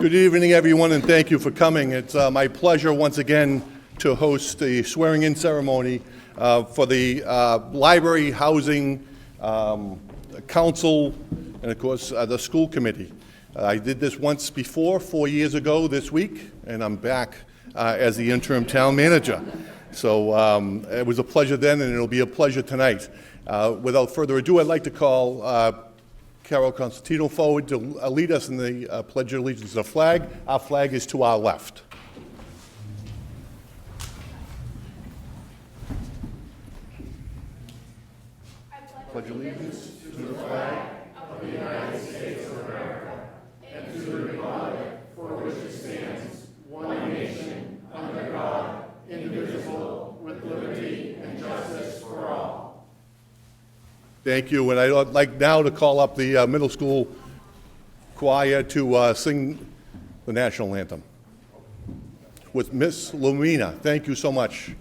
Good evening, everyone, and thank you for coming. It's my pleasure once again to host the swearing-in ceremony for the Library Housing Council and, of course, the school committee. I did this once before, 4 years ago this week, and I'm back as the interim town manager. So it was a pleasure then, and it'll be a pleasure tonight. Without further ado, I'd like to call Carol Constantino forward to lead us in the Pledge of Allegiance to the flag. Our flag is to our left. Pledge allegiance to the flag of the United States of America and to the republic for which it stands, one nation, under God, indivisible, with liberty and justice for all. Thank you, and I'd like now to call up the middle school choir to sing the national anthem with Miss Lumina. Thank you so much.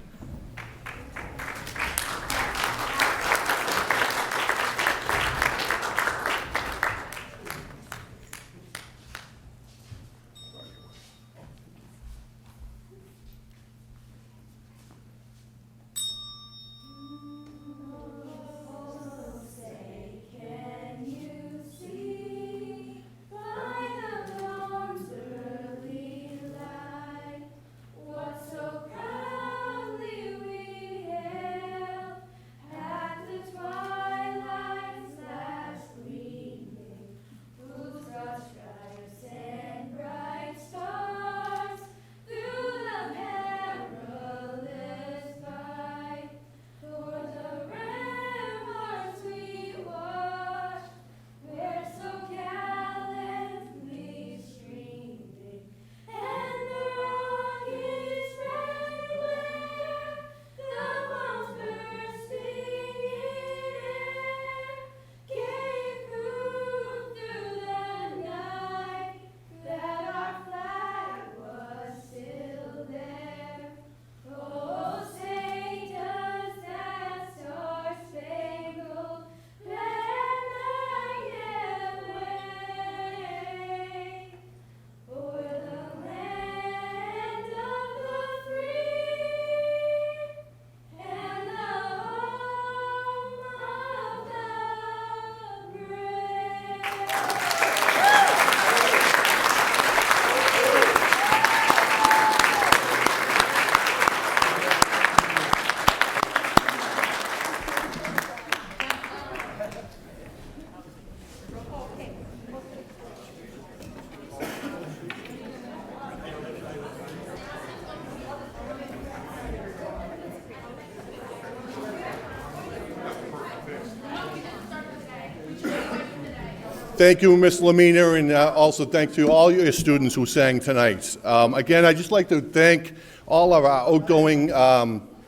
Thank you, Ms. Lamina, and also thank you all your students who sang tonight. Again, I'd just like to thank all of our outgoing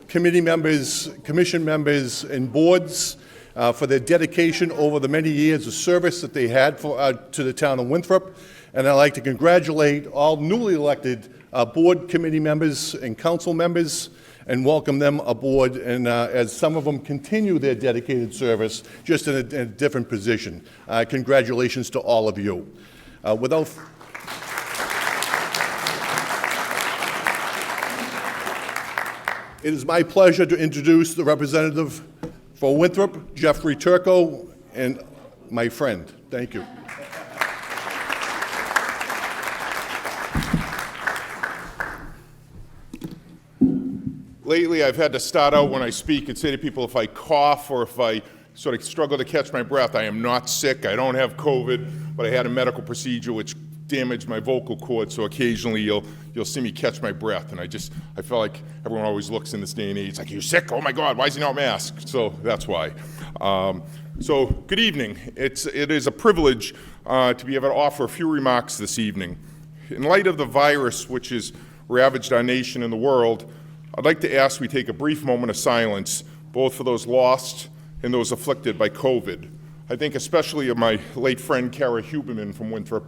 committee members, commission members, and boards for their dedication over the many years of service that they had to the town of Winthrop. And I'd like to congratulate all newly elected board committee members and council members and welcome them aboard, and as some of them continue their dedicated service, just in a different position. Congratulations to all of you. It is my pleasure to introduce the representative for Winthrop, Jeffrey Turco, and my friend. Thank you. Lately, I've had to start out when I speak and say to people, if I cough or if I sort of struggle to catch my breath, I am not sick, I don't have COVID, but I had a medical procedure which damaged my vocal cord, so occasionally you'll see me catch my breath, and I feel like everyone always looks in this day and age, like, are you sick? Oh my God, why is he not masked? So that's why. So good evening. It is a privilege to be able to offer a few remarks this evening. In light of the virus which has ravaged our nation and the world, I'd like to ask we take a brief moment of silence, both for those lost and those afflicted by COVID. I think especially of my late friend, Kara Huberman from Winthrop,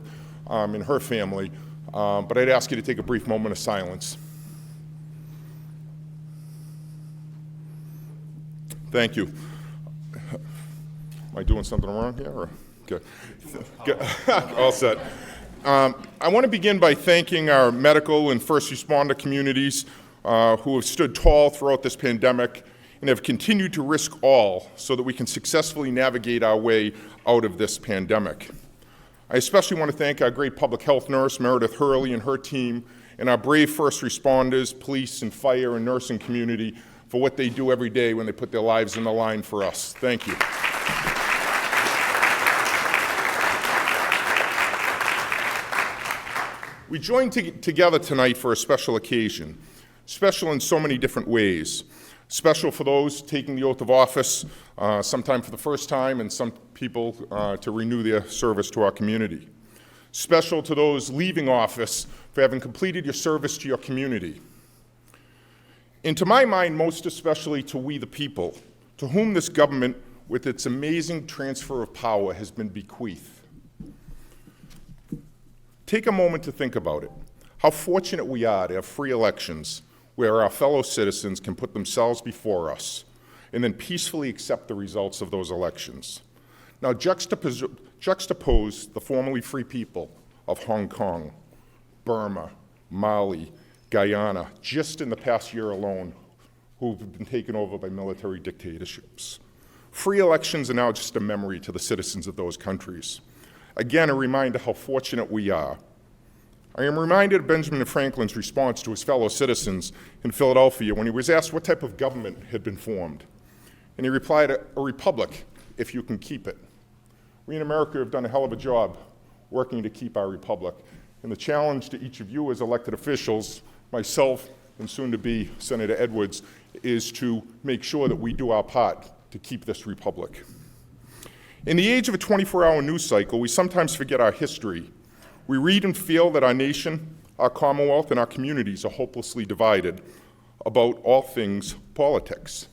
and her family, but I'd ask you to take a brief moment of silence. Thank you. Am I doing something wrong here? Or? Okay. All set. I want to begin by thanking our medical and first responder communities who have stood tall throughout this pandemic and have continued to risk all so that we can successfully navigate our way out of this pandemic. I especially want to thank our great public health nurse, Meredith Hurley, and her team, and our brave first responders, police and fire and nursing community for what they do every day when they put their lives on the line for us. Thank you. We joined together tonight for a special occasion, special in so many different ways. Special for those taking the oath of office, sometime for the first time, and some people to renew their service to our community. Special to those leaving office for having completed your service to your community. And to my mind, most especially to we the people, to whom this government, with its amazing transfer of power, has been bequeathed. Take a moment to think about it. How fortunate we are to have free elections where our fellow citizens can put themselves before us and then peacefully accept the results of those elections. Now juxtapose the formerly free people of Hong Kong, Burma, Mali, Guyana, just in the past year alone, who've been taken over by military dictatorships. Free elections are now just a memory to the citizens of those countries. Again, a reminder how fortunate we are. I am reminded of Benjamin Franklin's response to his fellow citizens in Philadelphia when he was asked what type of government had been formed. And he replied, a republic, if you can keep it. We in America have done a hell of a job working to keep our republic. And the challenge to each of you as elected officials, myself and soon to be Senator Edwards, is to make sure that we do our part to keep this republic. In the age of a 24-hour news cycle, we sometimes forget our history. We read and feel that our nation, our Commonwealth, and our communities are hopelessly divided about all things politics.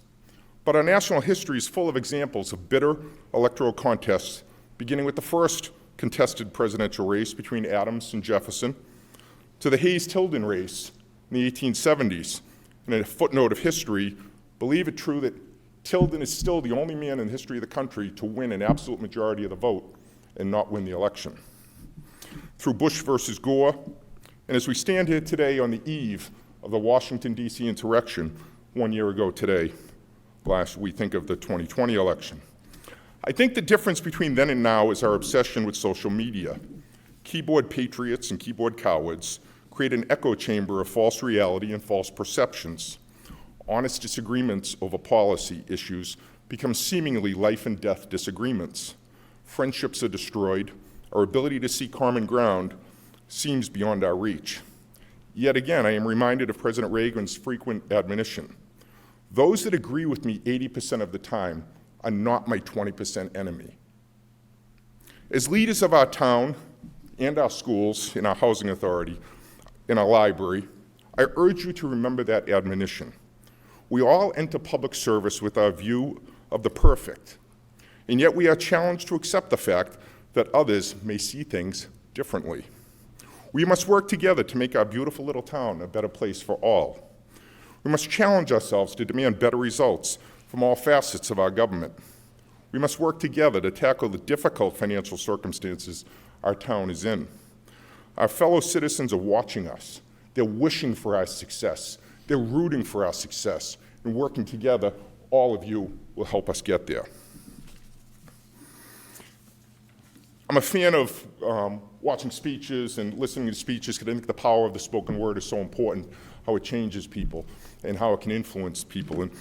But our national history is full of examples of bitter electoral contests, beginning with the first contested presidential race between Adams and Jefferson, to the Hayes-Tilden race in the 1870s. And in a footnote of history, believe it true that Tilden is still the only man in the history of the country to win an absolute majority of the vote and not win the election. Through Bush versus Gore, and as we stand here today on the eve of the Washington, D.C. insurrection 1 year ago today, we think of the 2020 election. I think the difference between then and now is our obsession with social media. Keyboard patriots and keyboard cowards create an echo chamber of false reality and false perceptions. Honest disagreements over policy issues become seemingly life and death disagreements. Friendships are destroyed. Our ability to see common ground seems beyond our reach. Yet again, I am reminded of President Reagan's frequent admonition. Those that agree with me 80% of the time are not my 20% enemy. As leaders of our town and our schools, in our housing authority, in our library, I urge you to remember that admonition. We all enter public service with our view of the perfect, and yet we are challenged to accept the fact that others may see things differently. We must work together to make our beautiful little town a better place for all. We must challenge ourselves to demand better results from all facets of our government. We must work together to tackle the difficult financial circumstances our town is in. Our fellow citizens are watching us. They're wishing for our success. They're rooting for our success. And working together, all of you will help us get there. I'm a fan of watching speeches and listening to speeches because I think the power of the spoken word is so important, how it changes people and how it can influence people. And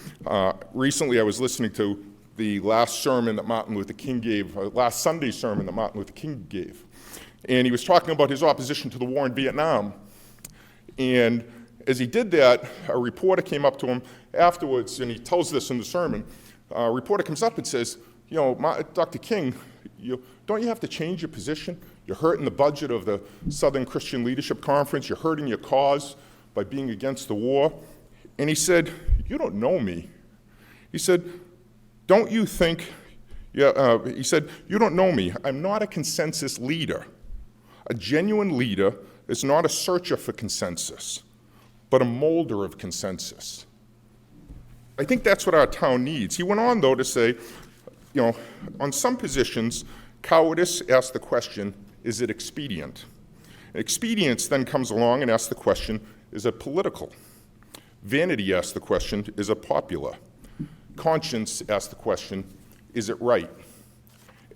recently I was listening to the last sermon that Martin Luther King gave, last Sunday's sermon that Martin Luther King gave. And he was talking about his opposition to the war in Vietnam. And as he did that, a reporter came up to him afterwards, and he tells this in the sermon. A reporter comes up and says, you know, Dr. King, don't you have to change your position? You're hurting the budget of the Southern Christian Leadership Conference. You're hurting your cause by being against the war. And he said, you don't know me. He said, don't you think, he said, you don't know me. I'm not a consensus leader. A genuine leader is not a searcher for consensus, but a molder of consensus. I think that's what our town needs. He went on, though, to say, you know, on some positions, cowardice asks the question, is it expedient? Expedience then comes along and asks the question, is it political? Vanity asks the question, is it popular? Conscience asks the question, is it right?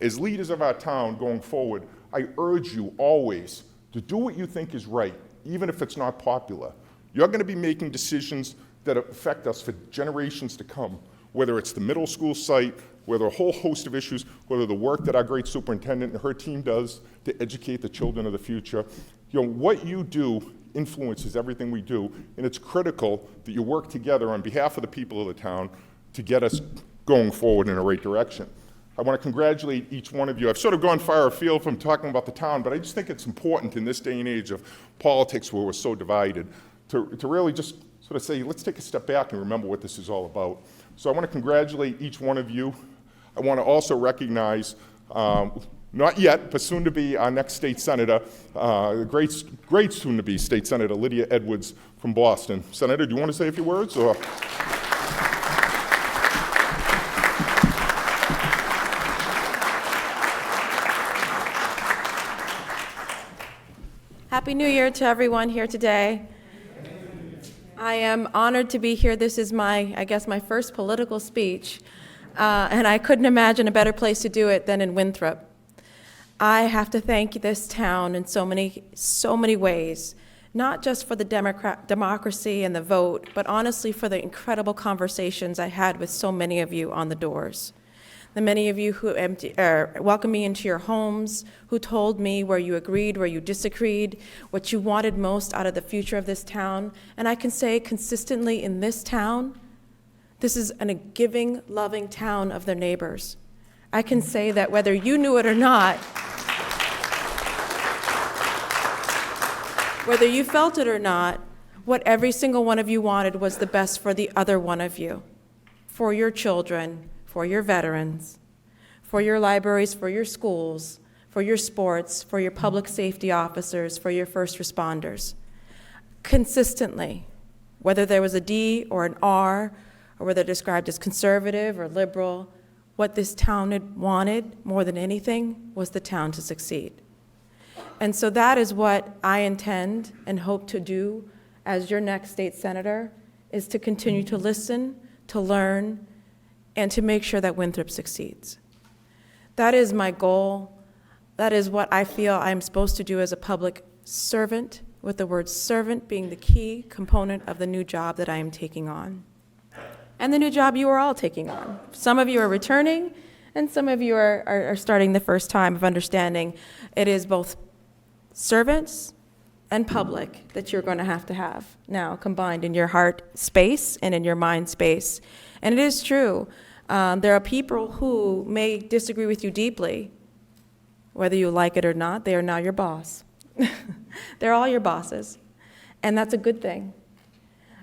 As leaders of our town going forward, I urge you always to do what you think is right, even if it's not popular. You're going to be making decisions that affect us for generations to come, whether it's the middle school site, whether a whole host of issues, whether the work that our great superintendent and her team does to educate the children of the future. What you do influences everything we do, and it's critical that you work together on behalf of the people of the town to get us going forward in the right direction. I want to congratulate each one of you. I've sort of gone far afield from talking about the town, but I just think it's important in this day and age of politics where we're so divided to really just sort of say, let's take a step back and remember what this is all about. So I want to congratulate each one of you. I want to also recognize, not yet, but soon to be our next state senator, great soon to be state senator Lydia Edwards from Boston. Senator, do you want to say a few words? Or? Happy New Year to everyone here today. I am honored to be here. This is my first political speech, and I couldn't imagine a better place to do it than in Winthrop. I have to thank this town in so many ways, not just for the democracy and the vote, but honestly for the incredible conversations I had with so many of you on the doors. The many of you who welcomed me into your homes, who told me where you agreed, where you disagreed, what you wanted most out of the future of this town. And I can say consistently in this town, this is a giving, loving town of their neighbors. I can say that whether you knew it or not, whether you felt it or not, what every single one of you wanted was the best for the other one of you, for your children, for your veterans, for your libraries, for your schools, for your sports, for your public safety officers, for your first responders. Consistently, whether there was a D or an R, or whether described as conservative or liberal, what this town had wanted more than anything was the town to succeed. And so that is what I intend and hope to do as your next state senator, is to continue to listen, to learn, and to make sure that Winthrop succeeds. That is my goal. That is what I feel I'm supposed to do as a public servant, with the word servant being the key component of the new job that I am taking on. And the new job you are all taking on. Some of you are returning, and some of you are starting the first time of understanding it is both servants and public that you're going to have now combined in your heart space and in your mind space. And it is true, there are people who may disagree with you deeply. Whether you like it or not, they are now your boss. They're all your bosses. And that's a good thing.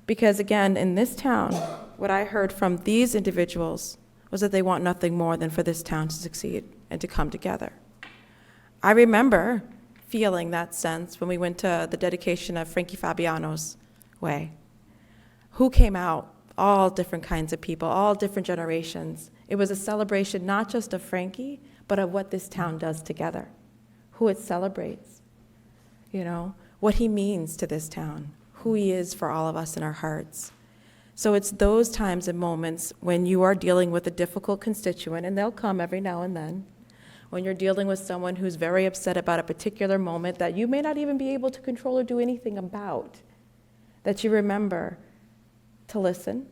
Because again, in this town, what I heard from these individuals was that they want nothing more than for this town to succeed and to come together. I remember feeling that sense when we went to the dedication of Frankie Fabiano's way. Who came out? All different kinds of people, all different generations. It was a celebration not just of Frankie, but of what this town does together, who it celebrates, what he means to this town, who he is for all of us in our hearts. So it's those times and moments when you are dealing with a difficult constituent, and they'll come every now and then, when you're dealing with someone who's very upset about a particular moment that you may not even be able to control or do anything about, that you remember to listen,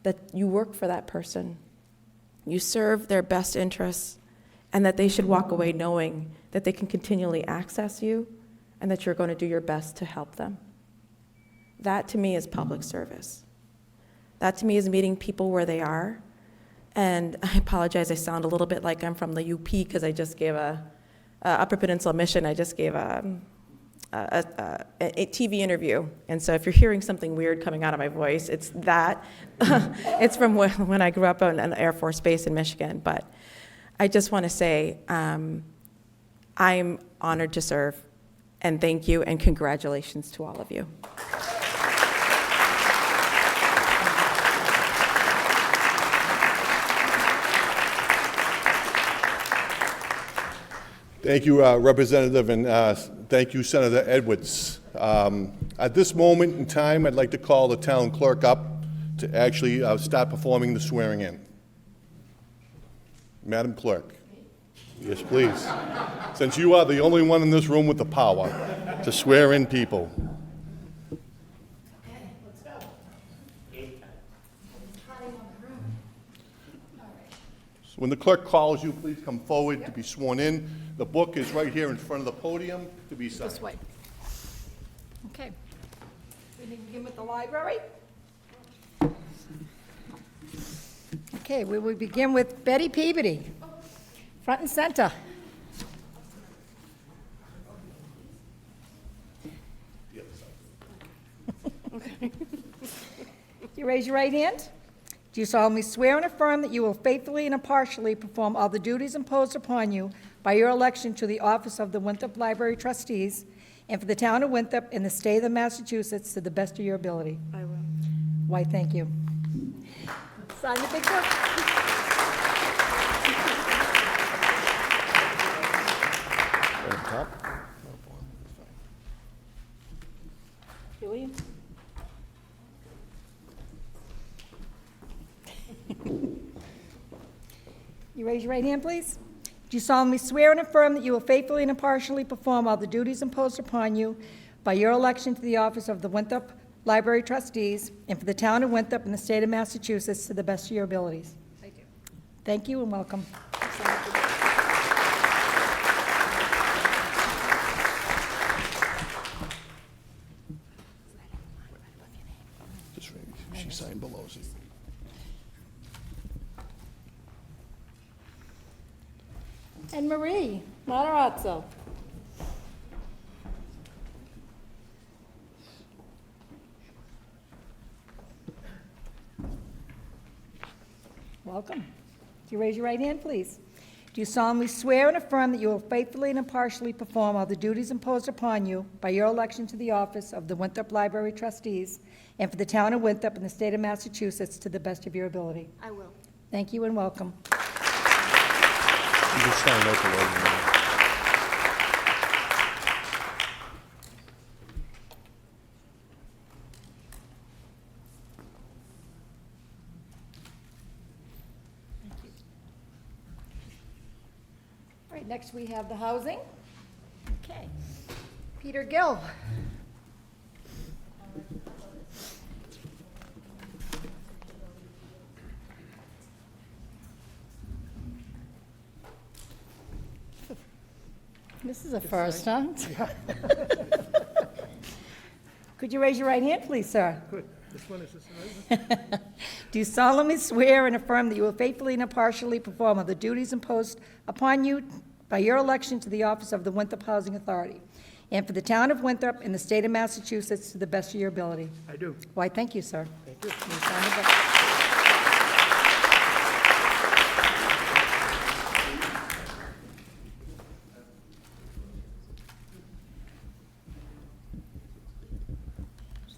that you work for that person, you serve their best interests, and that they should walk away knowing that they can continually access you and that you're going to do your best to help them. That to me is public service. That to me is meeting people where they are. And I apologize, I sound a little bit like I'm from the UP because I just gave Upper Peninsula Mission, I just gave a TV interview. And so if you're hearing something weird coming out of my voice, it's that. It's from when I grew up on an Air Force base in Michigan. But I just want to say I'm honored to serve, and thank you, and congratulations to all of you. Thank you, Representative, and thank you, Senator Edwards. At this moment in time, I'd like to call the town clerk up to actually start performing the swearing in. Madam Clerk. Yes, please. Since you are the only one in this room with the power to swear in people. So when the clerk calls you, please come forward to be sworn in. The book is right here in front of the podium to be signed. This way. Okay. We begin with the library. Okay, we will begin with Betty Peabody, front and center. You raise your right hand. Do you solemnly swear and affirm that you will faithfully and impartially perform all the duties imposed upon you by your election to the office of the Winthrop Library Trustees and for the town of Winthrop and the state of Massachusetts to the best of your ability? I will. Why, thank you. Sign the big book. Julian? You raise your right hand, please. Do you solemnly swear and affirm that you will faithfully and impartially perform all the duties imposed upon you by your election to the office of the Winthrop Library Trustees and for the town of Winthrop and the state of Massachusetts to the best of your abilities? I do. Thank you and welcome. Just she signed below. And Marie Matarazzo. Welcome. Do you raise your right hand, please? Do you solemnly swear and affirm that you will faithfully and impartially perform all the duties imposed upon you by your election to the office of the Winthrop Library Trustees and for the town of Winthrop and the state of Massachusetts to the best of your ability? I will. Thank you and welcome. You just signed out below. All right, next we have the housing. Okay. Peter Gill. This is a first, huh? Could you raise your right hand, please, sir? Good. This one is this one. Do you solemnly swear and affirm that you will faithfully and impartially perform all the duties imposed upon you by your election to the office of the Winthrop Housing Authority and for the town of Winthrop and the state of Massachusetts to the best of your ability? I do. Why, thank you, sir. Thank you. You sign the book.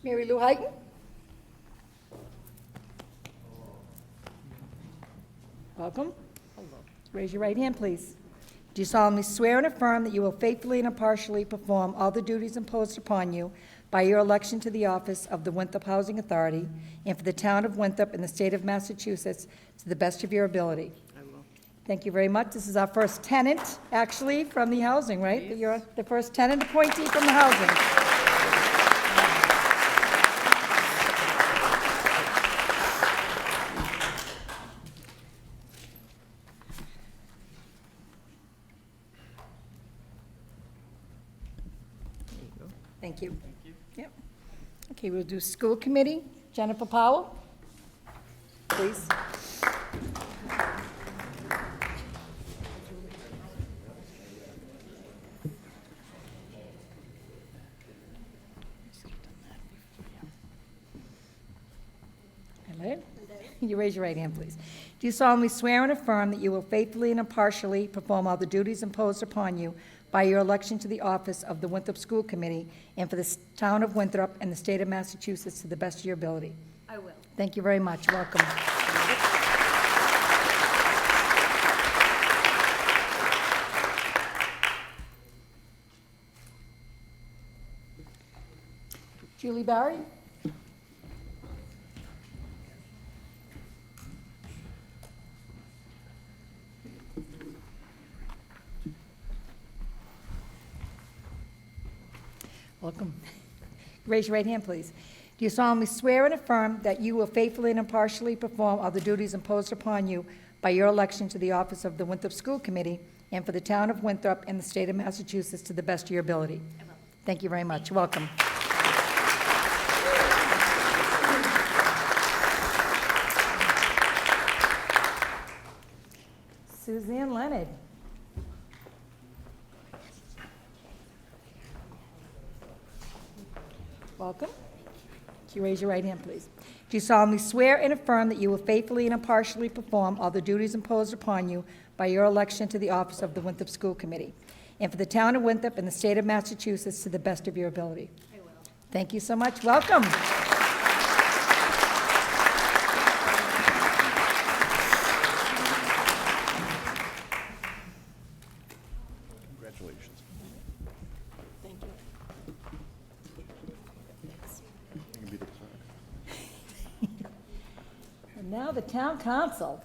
Mary Lou Heighton. Welcome. Raise your right hand, please. Do you solemnly swear and affirm that you will faithfully and impartially perform all the duties imposed upon you by your election to the office of the Winthrop Housing Authority and for the town of Winthrop and the state of Massachusetts to the best of your ability? I will. Thank you very much. This is our first tenant, actually, from the housing, right? That you're the first tenant appointee from the housing. Thank you. Thank you. Yep. Okay, we'll do school committee. Jennifer Powell, please. Hello. You raise your right hand, please. Do you solemnly swear and affirm that you will faithfully and impartially perform all the duties imposed upon you by your election to the office of the Winthrop School Committee and for the town of Winthrop and the state of Massachusetts to the best of your ability? I will. Thank you very much. Welcome. Julie Barry? Welcome. Raise your right hand, please. Do you solemnly swear and affirm that you will faithfully and impartially perform all the duties imposed upon you by your election to the office of the Winthrop School Committee and for the town of Winthrop and the state of Massachusetts to the best of your ability? I will. Thank you very much. Welcome. Suzanne Leonard. Welcome. Can you raise your right hand, please? Do you solemnly swear and affirm that you will faithfully and impartially perform all the duties imposed upon you by your election to the office of the Winthrop School Committee and for the town of Winthrop and the state of Massachusetts to the best of your ability? I will. Thank you so much. Welcome. Congratulations. Thank you. You can be the clerk. And now the town council.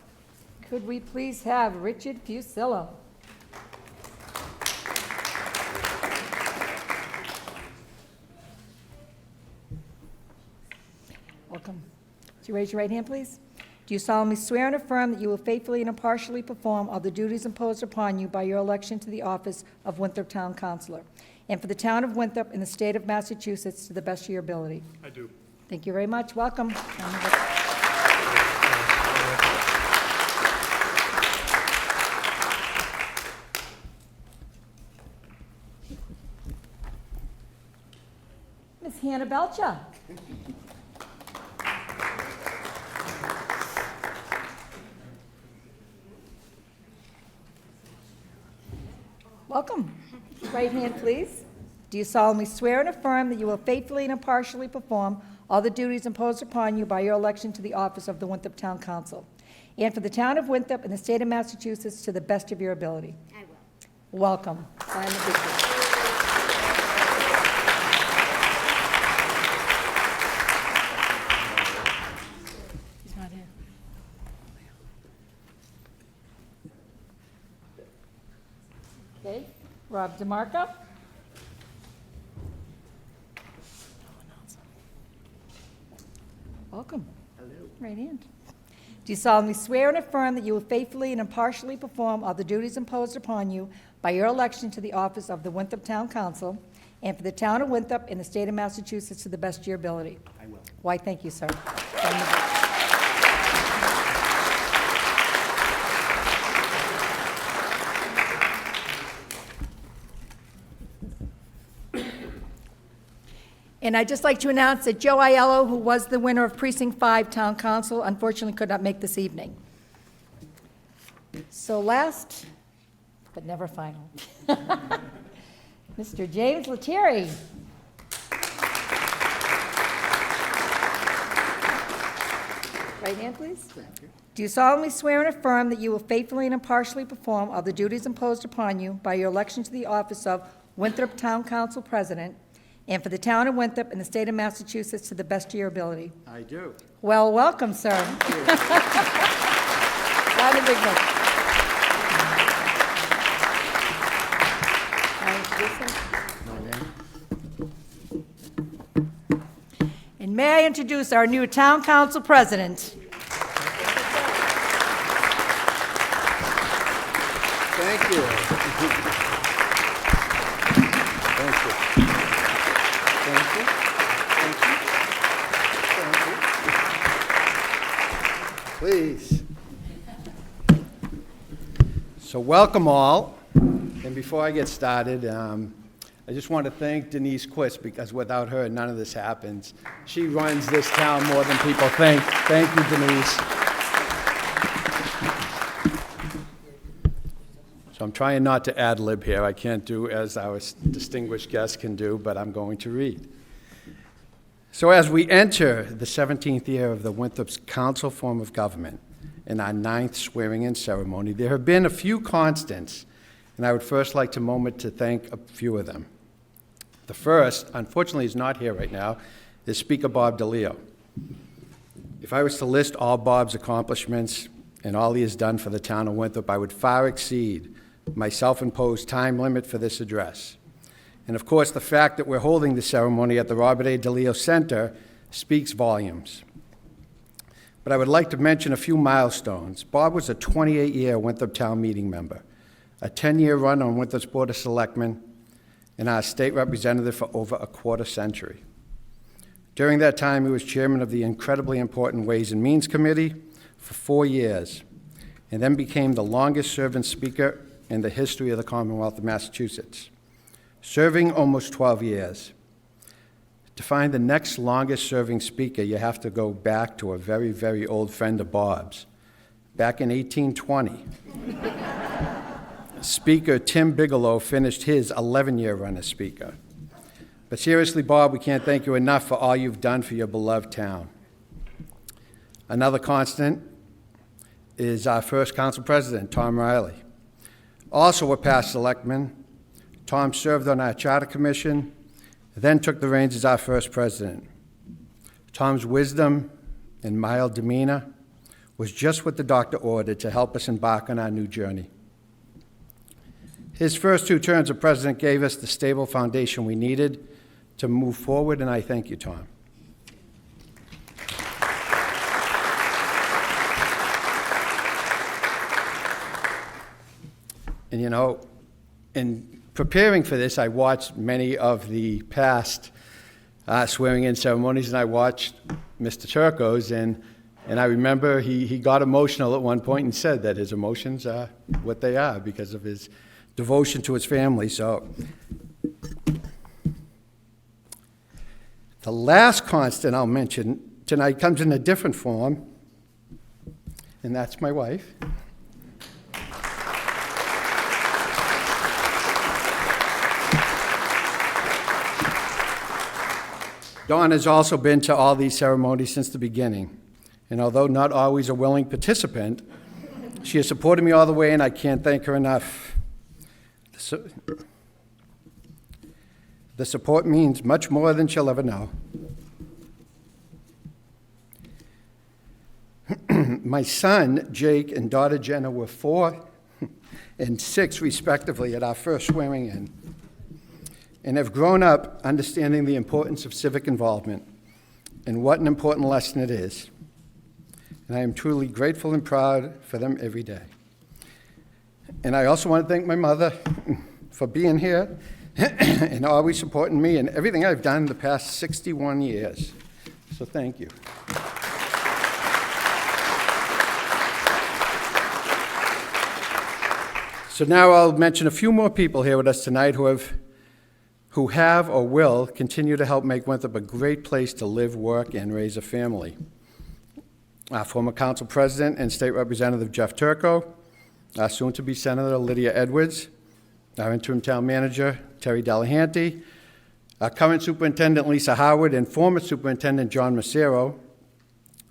Could we please have Richard Fusillo? Welcome. Would you raise your right hand, please? Do you solemnly swear and affirm that you will faithfully and impartially perform all the duties imposed upon you by your election to the office of Winthrop Town Councilor and for the town of Winthrop and the state of Massachusetts to the best of your ability? I do. Thank you very much. Welcome. Miss Hannah Belcher. Welcome. Right hand, please. Do you solemnly swear and affirm that you will faithfully and impartially perform all the duties imposed upon you by your election to the office of the Winthrop Town Council and for the town of Winthrop and the state of Massachusetts to the best of your ability? I will. Welcome. Sign the picture. He's not here. Okay, Rob DeMarco. Welcome. Hello. Right hand. Do you solemnly swear and affirm that you will faithfully and impartially perform all the duties imposed upon you by your election to the office of the Winthrop Town Council and for the town of Winthrop and the state of Massachusetts to the best of your ability? I will. Why, thank you, sir. Sign the book. And I'd just like to announce that Joe Aiello, who was the winner of Precinct 5 Town Council, unfortunately could not make this evening. So last, but never final, Mr. James Lettieri. Right hand, please. Do you solemnly swear and affirm that you will faithfully and impartially perform all the duties imposed upon you by your election to the office of Winthrop Town Council President and for the town of Winthrop and the state of Massachusetts to the best of your ability? I do. Well, welcome, sir. Sign the big book. And may I introduce our new town council president? Thank you. Thank you. Thank you. Thank you. Thank you. Please. So welcome all. And before I get started, I just want to thank Denise Quist, because without her, none of this happens. She runs this town more than people think. Thank you, Denise. So I'm trying not to ad-lib here. I can't do as our distinguished guest can do, but I'm going to read. So as we enter the 17th year of the Winthrop's council form of government in our 9th swearing-in ceremony, there have been a few constants, and I would first like to thank a few of them. The first, unfortunately, is not here right now, is Speaker Bob DeLeo. If I was to list all Bob's accomplishments and all he has done for the town of Winthrop, I would far exceed my self-imposed time limit for this address. And of course, the fact that we're holding the ceremony at the Robert A. DeLeo Center speaks volumes. But I would like to mention a few milestones. Bob was a 28-year Winthrop Town Meeting member, a 10-year run on Winthrop's Board of Selectmen, and our state representative for over a quarter century. During that time, he was chairman of the incredibly important Ways and Means Committee for 4 years, and then became the longest-serving speaker in the history of the Commonwealth of Massachusetts, serving almost 12 years. To find the next longest-serving speaker, you have to go back to a very, very old friend of Bob's. Back in 1820, Speaker Tim Bigelow finished his 11-year run as Speaker. But seriously, Bob, we can't thank you enough for all you've done for your beloved town. Another constant is our first council president, Tom Riley. Also a past selectman, Tom served on our charter commission, then took the reins as our first president. Tom's wisdom and mild demeanor was just what the doctor ordered to help us embark on our new journey. His first 2 terms of president gave us the stable foundation we needed to move forward, and I thank you, Tom. And you know, in preparing for this, I watched many of the past swearing-in ceremonies, and I watched Mr. Turco's, and I remember he got emotional at one point and said that his emotions are what they are because of his devotion to his family. So the last constant I'll mention tonight comes in a different form, and that's my wife. Dawn has also been to all these ceremonies since the beginning, and although not always a willing participant, she has supported me all the way, and I can't thank her enough. The support means much more than she'll ever know. My son, Jake, and daughter, Jenna, were 4 and 6, respectively, at our first swearing-in, and have grown up understanding the importance of civic involvement and what an important lesson it is. And I am truly grateful and proud for them every day. And I also want to thank my mother for being here and always supporting me in everything I've done the past 61 years. So thank you. So now I'll mention a few more people here with us tonight who have or will continue to help make Winthrop a great place to live, work, and raise a family. Our former council president and state representative Jeff Turco, our soon-to-be Senator Lydia Edwards, our interim town manager Terry Delahanty, our current superintendent Lisa Howard, and former superintendent John Macero,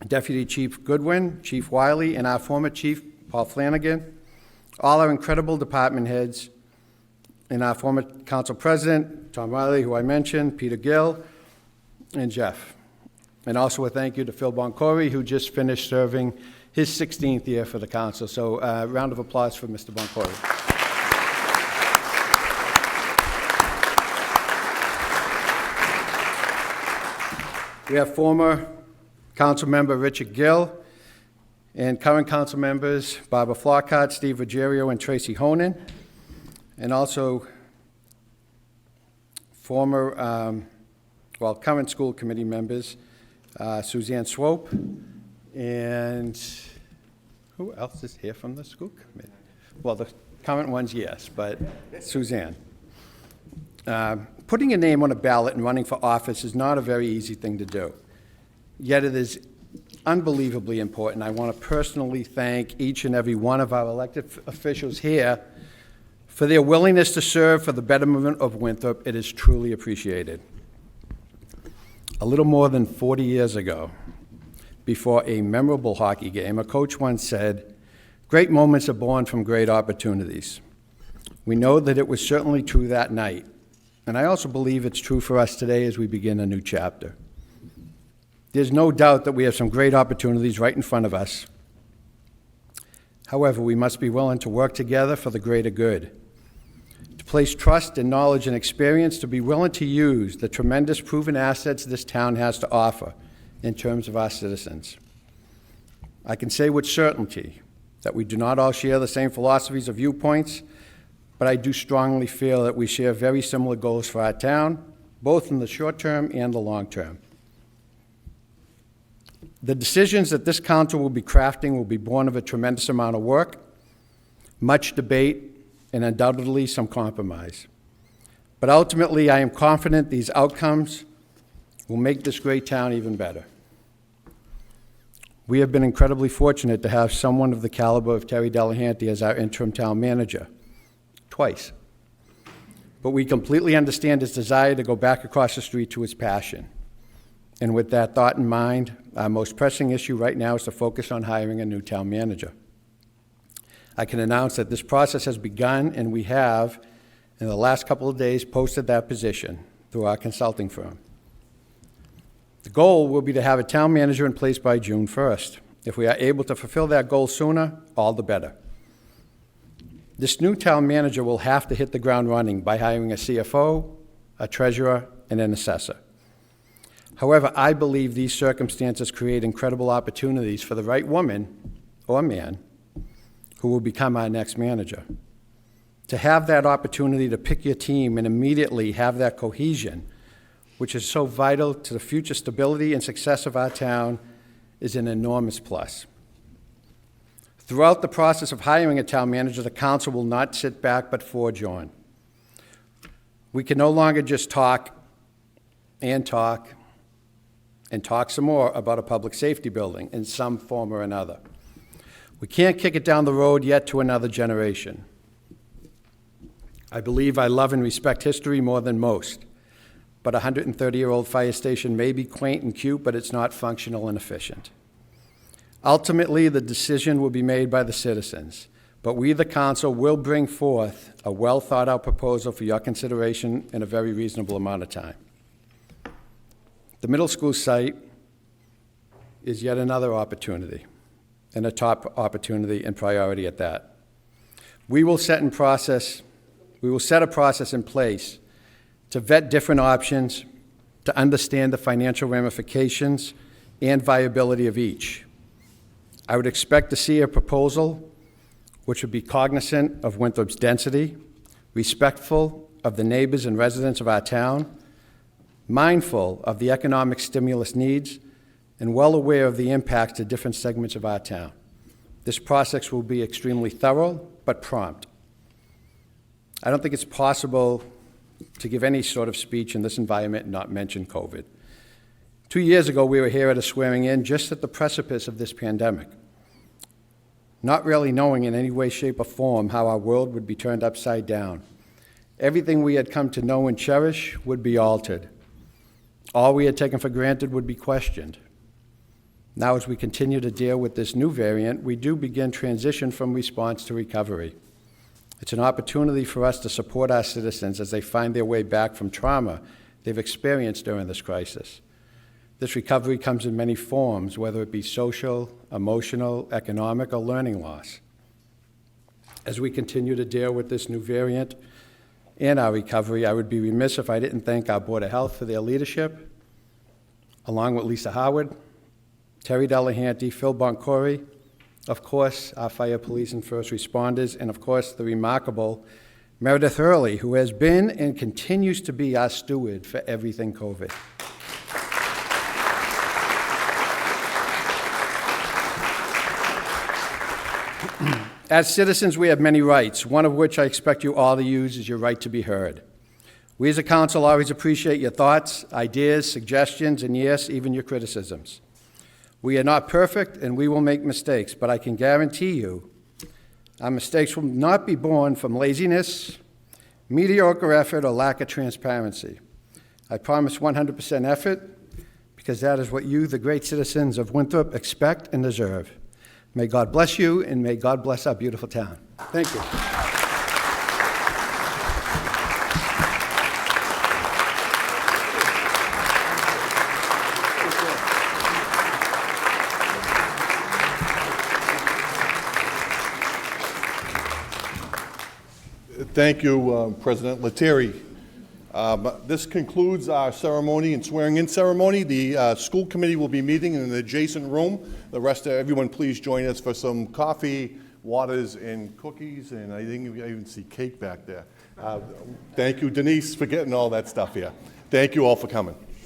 Deputy Chief Goodwin, Chief Wiley, and our former chief Paul Flanagan, all our incredible department heads, and our former council president, Tom Riley, who I mentioned, Peter Gill, and Jeff. And also a thank you to Phil Boncory, who just finished serving his 16th year for the council. So a round of applause for Mr. Boncory. We have former council member Richard Gill and current council members Barbara Flockhart, Steve Ruggiero, and Tracy Honan. And also former, current school committee members, Suzanne Swope, and who else is here from the school committee? Well, the current ones, yes, but Suzanne. Putting a name on a ballot and running for office is not a very easy thing to do, yet it is unbelievably important. I want to personally thank each and every one of our elected officials here for their willingness to serve for the betterment of Winthrop. It is truly appreciated. A little more than 40 years ago, before a memorable hockey game, a coach once said, "Great moments are born from great opportunities." We know that it was certainly true that night, and I also believe it's true for us today as we begin a new chapter. There's no doubt that we have some great opportunities right in front of us. However, we must be willing to work together for the greater good, to place trust and knowledge and experience, to be willing to use the tremendous proven assets this town has to offer in terms of our citizens. I can say with certainty that we do not all share the same philosophies or viewpoints, but I do strongly feel that we share very similar goals for our town, both in the short term and the long term. The decisions that this council will be crafting will be born of a tremendous amount of work, much debate, and undoubtedly some compromise. But ultimately, I am confident these outcomes will make this great town even better. We have been incredibly fortunate to have someone of the caliber of Terry Delahanty as our interim town manager, twice. But we completely understand his desire to go back across the street to his passion. And with that thought in mind, our most pressing issue right now is to focus on hiring a new town manager. I can announce that this process has begun, and we have, in the last couple of days, posted that position through our consulting firm. The goal will be to have a town manager in place by June 1st. If we are able to fulfill that goal sooner, all the better. This new town manager will have to hit the ground running by hiring a CFO, a treasurer, and an assessor. However, I believe these circumstances create incredible opportunities for the right woman or man who will become our next manager. To have that opportunity to pick your team and immediately have that cohesion, which is so vital to the future stability and success of our town, is an enormous plus. Throughout the process of hiring a town manager, the council will not sit back but forge on. We can no longer just talk and talk and talk some more about a public safety building in some form or another. We can't kick it down the road yet to another generation. I believe I love and respect history more than most, but a 130-year-old fire station may be quaint and cute, but it's not functional and efficient. Ultimately, the decision will be made by the citizens, but we, the council, will bring forth a well-thought-out proposal for your consideration in a very reasonable amount of time. The middle school site is yet another opportunity, and a top opportunity and priority at that. We will set a process in place to vet different options, to understand the financial ramifications and viability of each. I would expect to see a proposal which would be cognizant of Winthrop's density, respectful of the neighbors and residents of our town, mindful of the economic stimulus needs, and well aware of the impacts to different segments of our town. This process will be extremely thorough, but prompt. I don't think it's possible to give any sort of speech in this environment and not mention COVID. 2 years ago, we were here at a swearing in just at the precipice of this pandemic, not really knowing in any way, shape, or form how our world would be turned upside down. Everything we had come to know and cherish would be altered. All we had taken for granted would be questioned. Now, as we continue to deal with this new variant, we do begin transition from response to recovery. It's an opportunity for us to support our citizens as they find their way back from trauma they've experienced during this crisis. This recovery comes in many forms, whether it be social, emotional, economic, or learning loss. As we continue to deal with this new variant and our recovery, I would be remiss if I didn't thank our Board of Health for their leadership, along with Lisa Howard, Terry Delahanty, Phil Boncory, of course, our fire, police, and first responders, and of course, the remarkable Meredith Hurley, who has been and continues to be our steward for everything COVID. As citizens, we have many rights, one of which I expect you all to use is your right to be heard. We as a council always appreciate your thoughts, ideas, suggestions, and yes, even your criticisms. We are not perfect and we will make mistakes, but I can guarantee you our mistakes will not be born from laziness, mediocre effort, or lack of transparency. I promise 100% effort because that is what you, the great citizens of Winthrop, expect and deserve. May God bless you, and may God bless our beautiful town. Thank you. Thank you, President Lettieri. This concludes our ceremony and swearing-in ceremony. The school committee will be meeting in an adjacent room. The rest of everyone, please join us for some coffee, waters, and cookies, and I think I even see cake back there. Thank you, Denise, for getting all that stuff here. Thank you all for coming.